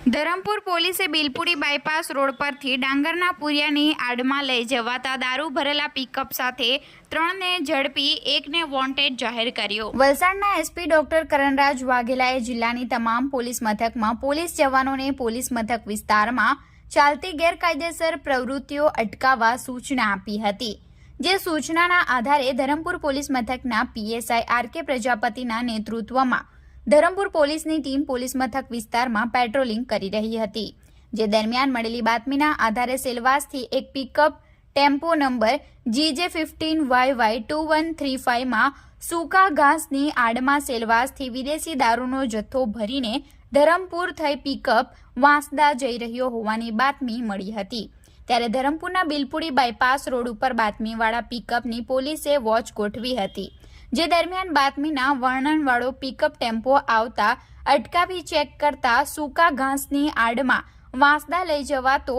ધરમપુર પોલીસે Bilpudi bypass road પરથી ડાંગરના પુરિયાની આડમાં લઈ જવાતા દારૂ ભરેલા પિકઅપ સાથે 3ને ઝડપી 1ને વોન્ટેડ જાહેર કર્યો। વલસાડના એસપી ડોક્ટર કરણરાજ વાઘેલાએ જિલ્લાની તમામ પોલીસ મથકમાં પોલીસ જવાનોને પોલીસ મથક વિસ્તારમાં ચાલતી ગેરકાયદેસર પ્રવૃત્તિઓ અટકાવવા સૂચના આપી હતી, જે સૂચનાના આધારે ધરમપુર પોલીસ મથકના પીએસઆઈ આર.કે. પ્રજાપતિના નેતૃત્વમાં ધરમપુર પોલીસની ટીમ પોલીસ મથક વિસ્તારમાં પેટ્રોલિંગ કરી રહી હતી, જે દરમિયાન મળેલી બાતમીના આધારે સેલવાસથી એક પિકઅપ ટેમ્પો નંબર GJ15YY2135 માં સૂકા ઘાસની આડમાં સેલવાસથી વિદેશી દારૂનો જથ્થો ભરીને ધરમપુર થઈ પિકઅપ વાંસદા જઈ રહ્યો હોવાની બાતમી મળી હતી। ત્યારે ધરમપુરના બિલપુડી બાયપાસ રોડ ઉપર બાતમીવાળા પિકઅપની પોલીસે વોચ ગોઠવી હતી, જે દરમિયાન બાતમીના વર્ણનવાળો પિકઅપ ટેમ્પો આવતા અટકાવી ચેક કરતા સૂકા ઘાસની આડમાં વાંસદા લઈ જવાતો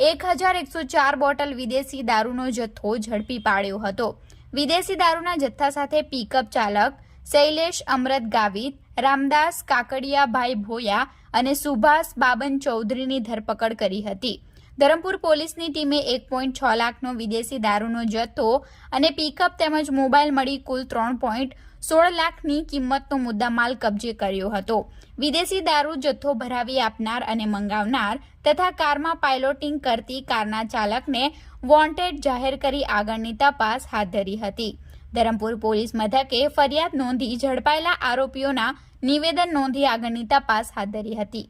1104 બોટલ વિદેશી દારૂનો જથ્થો ઝડપી પાડ્યો હતો। વિદેશી દારૂના જથ્થા સાથે પિકઅપ ચાલક શૈલેષ અમરત ગાવિત, રામદાસ કાકડિયાભાઈ ભોયા અને સુભાષ બાબન ચૌધરીની ધરપકડ કરી હતી। ધરમપુર પોલીસની ટીમે 1.6 લાખનો વિદેશી દારૂનો જથ્થો અને પિકઅપ તેમજ મોબાઈલ મળી કુલ 3.16 લાખની કિંમતનો મુદ્દામાલ કબજે કર્યો હતો। વિદેશી દારૂ જથ્થો ભરાવી આપનાર અને મંગાવનાર તથા કારમાં પાયલોટિંગ કરતી કારના ચાલકને વોન્ટેડ જાહેર કરી આગળની તપાસ હાથ ધરી હતી। ધરમપુર પોલીસ મથકે ફરિયાદ નોંધી ઝડપાયેલા આરોપીઓના નિવેદન નોંધી આગળની તપાસ હાથ ધરી હતી।